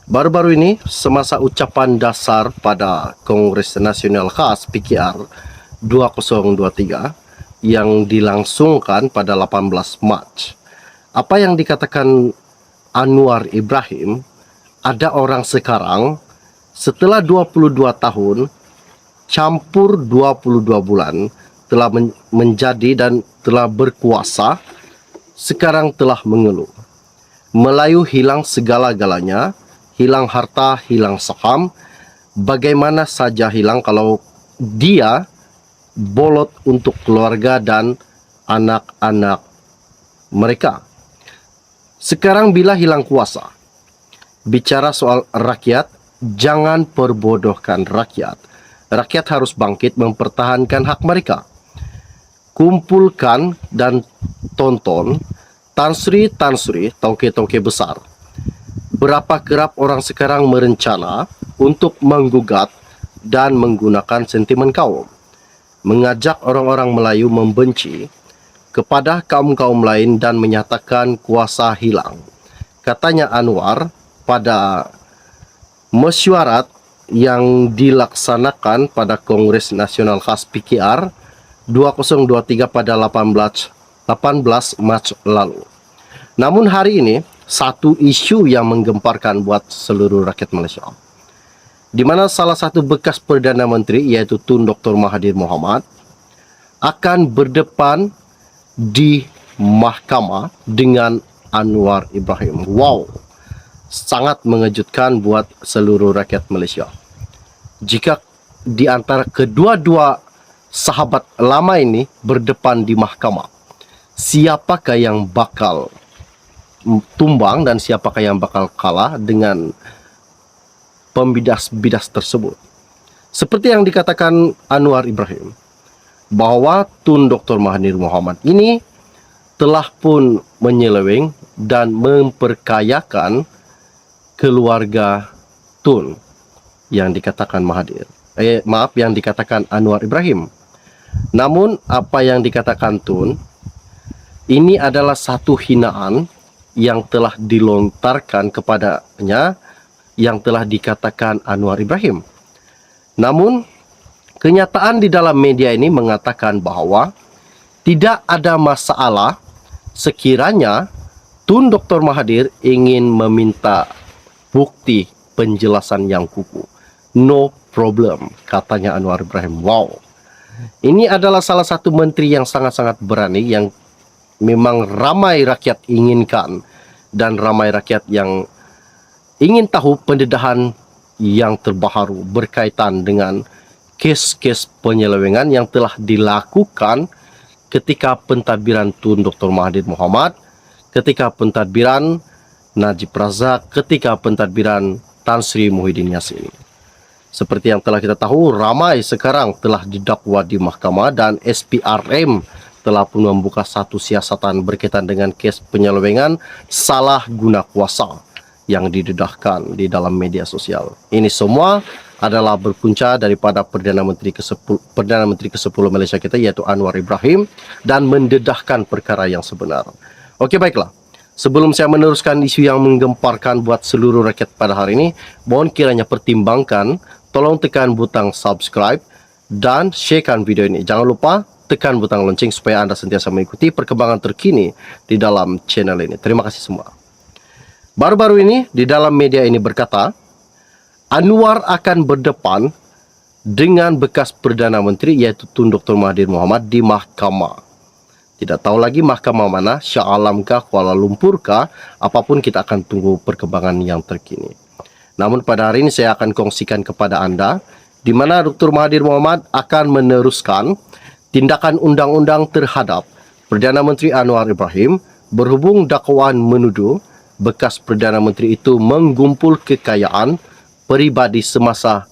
Baru-baru ini, semasa ucapan dasar pada Kongres Nasional Khas PKR 2023 yang dilangsungkan pada 18 Mac, apa yang dikatakan Anwar Ibrahim, ada orang sekarang setelah 22 tahun campur 22 bulan telah menjadi dan telah berkuasa, sekarang telah mengeluh. Melayu hilang segala-galanya, hilang harta, hilang saham, bagaimana saja hilang kalau dia bolot untuk keluarga dan anak-anak mereka. Sekarang bila hilang kuasa, bicara soal rakyat, jangan perbodohkan rakyat. Rakyat harus bangkit mempertahankan hak mereka. Kumpulkan dan tonton Tan Sri tongke-tongke besar. Berapa kerap orang sekarang merencana untuk menggugat dan menggunakan sentimen kaum, mengajak orang-orang Melayu membenci kepada kaum-kaum lain dan menyatakan kuasa hilang. Katanya Anwar pada mesyuarat yang dilaksanakan pada Kongres Nasional Khas PKR 2023 pada 18 Mac lalu. Namun hari ini, satu isu yang menggemparkan buat seluruh rakyat Malaysia, di mana salah satu bekas Perdana Menteri yaitu Tun Dr. Mahathir Mohamad akan berdepan di mahkamah dengan Anwar Ibrahim. Wow, sangat mengejutkan buat seluruh rakyat Malaysia. Jika di antara kedua-dua sahabat lama ini berdepan di mahkamah, siapakah yang bakal tumbang dan siapakah yang bakal kalah dengan pembidas-bidas tersebut? Seperti yang dikatakan Anwar Ibrahim, bahwa Tun Dr. Mahathir Mohamad ini telah pun menyeleweng dan memperkayakan keluarga Tun yang dikatakan yang dikatakan Anwar Ibrahim. Namun apa yang dikatakan Tun ini adalah satu hinaan yang telah dilontarkan kepadanya, yang telah dikatakan Anwar Ibrahim. Namun kenyataan di dalam media ini mengatakan bahwa tidak ada masalah sekiranya Tun Dr. Mahathir ingin meminta bukti penjelasan yang kukuh. No problem, katanya Anwar Ibrahim. Wow, ini adalah salah satu menteri yang sangat-sangat berani, yang memang ramai rakyat inginkan dan ramai rakyat yang ingin tahu pendedahan yang terbaru berkaitan dengan kes-kes penyelewengan yang telah dilakukan ketika pentadbiran Tun Dr. Mahathir Mohamad, ketika pentadbiran Najib Razak, ketika pentadbiran Tan Sri Muhyiddin Yassin. Seperti yang telah kita tahu, ramai sekarang telah didakwa di mahkamah dan SPRM telah pun membuka satu siasatan berkaitan dengan kes penyelewengan salah guna kuasa yang didedahkan di dalam media sosial. Ini semua adalah berpunca daripada Perdana Menteri ke-10 Malaysia kita, yaitu Anwar Ibrahim, dan mendedahkan perkara yang sebenar. Okey, baiklah. Sebelum saya meneruskan isu yang menggemparkan buat seluruh rakyat pada hari ini, mohon kiranya pertimbangkan, tolong tekan butang subscribe dan sharekan video ini. Jangan lupa tekan butang lonceng supaya anda sentiasa mengikuti perkembangan terkini di dalam channel ini. Terima kasih semua. Baru-baru ini di dalam media ini berkata, Anwar akan berdepan dengan bekas Perdana Menteri yaitu Tun Dr. Mahathir Mohamad di mahkamah. Tidak tahu lagi mahkamah mana, Shah Alam kah, Kuala Lumpur kah, apapun kita akan tunggu perkembangan yang terkini. Namun pada hari ini saya akan kongsikan kepada anda di mana Dr. Mahathir Mohamad akan meneruskan tindakan undang-undang terhadap Perdana Menteri Anwar Ibrahim berhubung dakwaan menuduh bekas Perdana Menteri itu menggumpul kekayaan peribadi semasa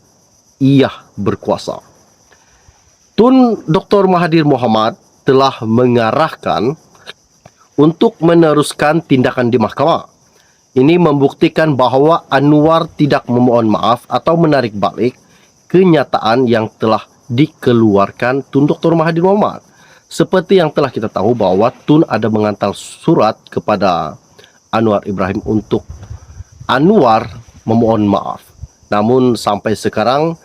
ia berkuasa. Tun Dr. Mahathir Mohamad telah mengarahkan untuk meneruskan tindakan di mahkamah. Ini membuktikan bahawa Anwar tidak memohon maaf atau menarik balik kenyataan yang telah dikeluarkan Tun Dr. Mahathir Mohamad. Seperti yang telah kita tahu bahwa Tun ada mengantar surat kepada Anwar Ibrahim untuk Anwar memohon maaf. Namun sampai sekarang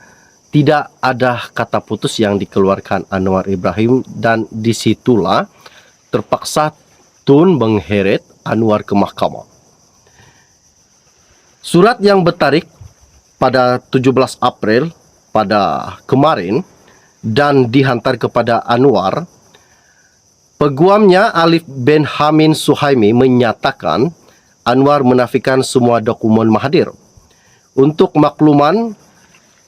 tidak ada kata putus yang dikeluarkan Anwar Ibrahim, dan disitulah terpaksa Tun mengheret Anwar ke mahkamah. Surat yang bertarik pada 17 April pada kemarin dan dihantar kepada Anwar. Peguamnya Alif bin Hamin Suhaimi menyatakan Anwar menafikan semua dokumen Mahathir. Untuk makluman,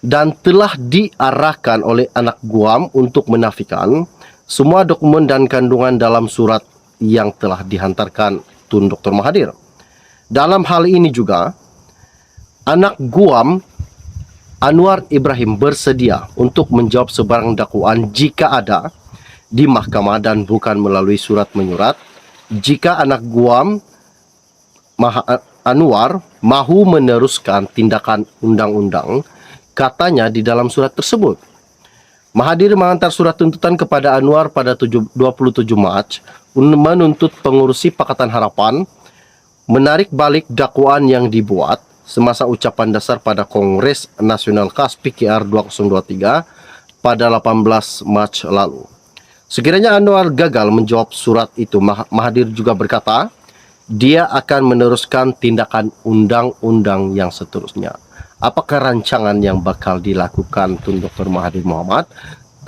dan telah diarahkan oleh anak guam untuk menafikan semua dokumen dan kandungan dalam surat yang telah dihantarkan Tun Dr. Mahathir. Dalam hal ini juga, anak guam Anwar Ibrahim bersedia untuk menjawab sebarang dakwaan jika ada di mahkamah dan bukan melalui surat menyurat. Jika anak guam Anwar mahu meneruskan tindakan undang-undang, katanya di dalam surat tersebut. Mahathir mengantar surat tuntutan kepada Anwar pada 27 Mac menuntut pengurusi Pakatan Harapan menarik balik dakwaan yang dibuat semasa ucapan dasar pada Kongres Nasional Khas PKR 2023 pada 18 Mac lalu. Sekiranya Anwar gagal menjawab surat itu, Mahathir juga berkata dia akan meneruskan tindakan undang-undang yang seterusnya. Apakah rancangan yang bakal dilakukan Tun Dr. Mahathir Mohamad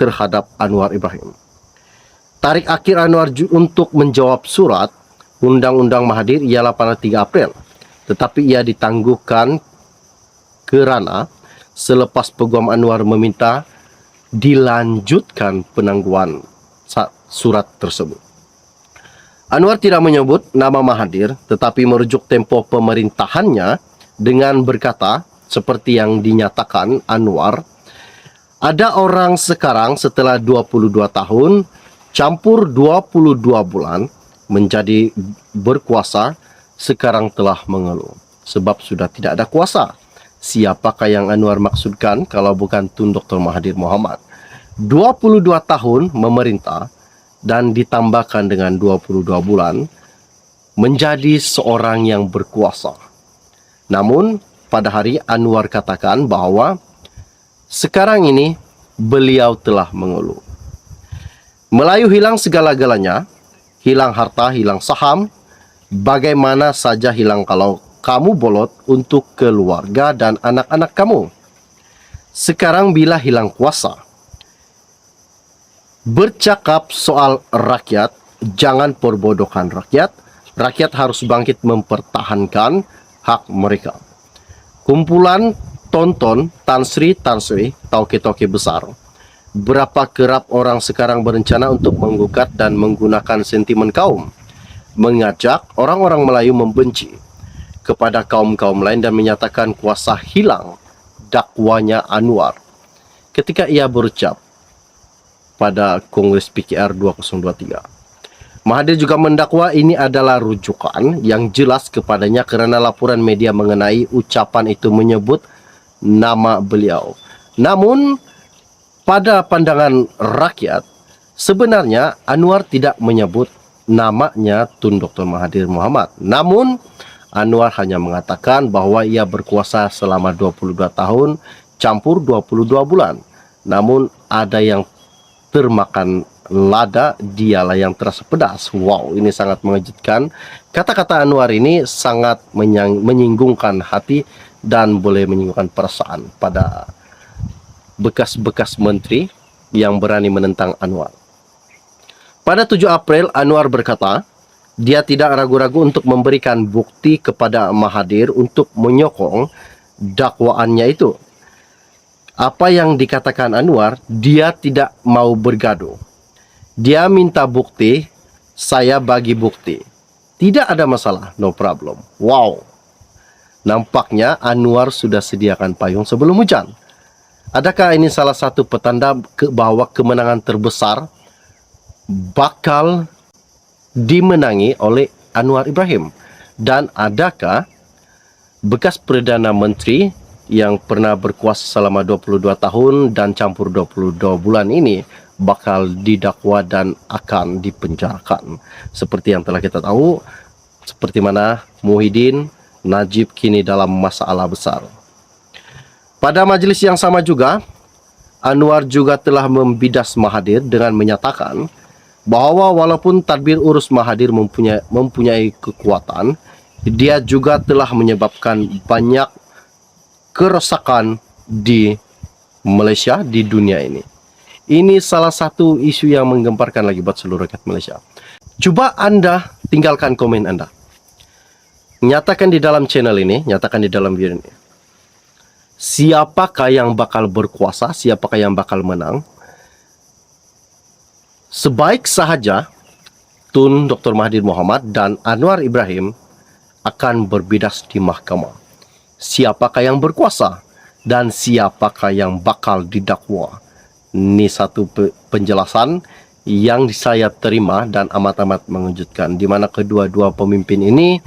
terhadap Anwar Ibrahim? Tarik akhir Anwar untuk menjawab surat undang-undang Mahathir ialah pada 3 April. Tetapi ia ditangguhkan kerana selepas Peguam Anwar meminta dilanjutkan penangguhan surat tersebut. Anwar tidak menyebut nama Mahathir, tetapi merujuk tempoh pemerintahannya dengan berkata, seperti yang dinyatakan Anwar, ada orang sekarang setelah 22 tahun campur 22 bulan menjadi berkuasa, sekarang telah mengeluh sebab sudah tidak ada kuasa. Siapakah yang Anwar maksudkan kalau bukan Tun Dr. Mahathir Mohamad? 22 tahun memerintah dan ditambahkan dengan 22 bulan menjadi seorang yang berkuasa. Namun pada hari Anwar katakan bahawa sekarang ini beliau telah mengeluh. Melayu hilang segala-galanya, hilang harta, hilang saham, bagaimana saja hilang kalau kamu bolot untuk keluarga dan anak-anak kamu. Sekarang bila hilang kuasa, bercakap soal rakyat, jangan perbodohkan rakyat. Rakyat harus bangkit mempertahankan hak mereka. Kumpulan tonton Tan Sri tauke-tauke besar. Berapa kerap orang sekarang berencana untuk menggugat dan menggunakan sentimen kaum, mengajak orang-orang Melayu membenci kepada kaum-kaum lain dan menyatakan kuasa hilang dakwanya Anwar ketika ia berucap pada Kongres PKR 2023. Mahathir juga mendakwa ini adalah rujukan yang jelas kepadanya kerana laporan media mengenai ucapan itu menyebut nama beliau. Namun, pada pandangan rakyat, sebenarnya Anwar tidak menyebut namanya Tun Dr. Mahathir Mohamad. Namun, Anwar hanya mengatakan bahawa ia berkuasa selama 22 tahun, campur 22 bulan. Namun, ada yang termakan lada, dialah yang terasa pedas. Wow, ini sangat mengejutkan. Kata-kata Anwar ini sangat menyinggungkan hati dan boleh menyinggungkan perasaan pada bekas-bekas menteri yang berani menentang Anwar. Pada 7 April, Anwar berkata, dia tidak ragu-ragu untuk memberikan bukti kepada Mahathir untuk menyokong dakwaannya itu. Apa yang dikatakan Anwar, dia tidak mau bergaduh. Dia minta bukti, saya bagi bukti. Tidak ada masalah, no problem. Wow. Nampaknya Anwar sudah sediakan payung sebelum hujan. Adakah ini salah satu petanda bahawa kemenangan terbesar bakal dimenangi oleh Anwar Ibrahim? Dan adakah bekas Perdana Menteri yang pernah berkuasa selama 22 tahun dan campur 22 bulan ini bakal didakwa dan akan dipenjarakan? Seperti yang telah kita tahu, seperti mana Muhyiddin, Najib kini dalam masalah besar. Pada majelis yang sama juga, Anwar juga telah membidas Mahathir dengan menyatakan bahwa walaupun tadbir urus Mahathir mempunyai kekuatan, dia juga telah menyebabkan banyak kerosakan di Malaysia, di dunia ini. Ini salah satu isu yang menggemparkan lagi buat seluruh rakyat Malaysia. Coba Anda tinggalkan komen Anda. Nyatakan di dalam channel ini, nyatakan di dalam video ini. Siapakah yang bakal berkuasa, siapakah yang bakal menang? Sebaik sahaja Tun Dr. Mahathir Mohamad dan Anwar Ibrahim akan berbidas di mahkamah. Siapakah yang berkuasa dan siapakah yang bakal didakwa? Ini satu penjelasan yang saya terima dan amat-amat mengejutkan, di mana kedua-dua pemimpin ini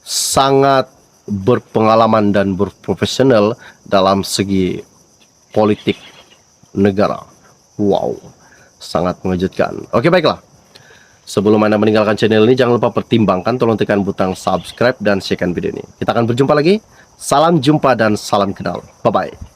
sangat berpengalaman dan berprofesional dalam segi politik negara. Wow, sangat mengejutkan. Oke, baiklah. Sebelum Anda meninggalkan channel ini, jangan lupa pertimbangkan, tolong tekan butang subscribe dan share video ini. Kita akan berjumpa lagi. Salam jumpa dan salam kenal. Bye-bye.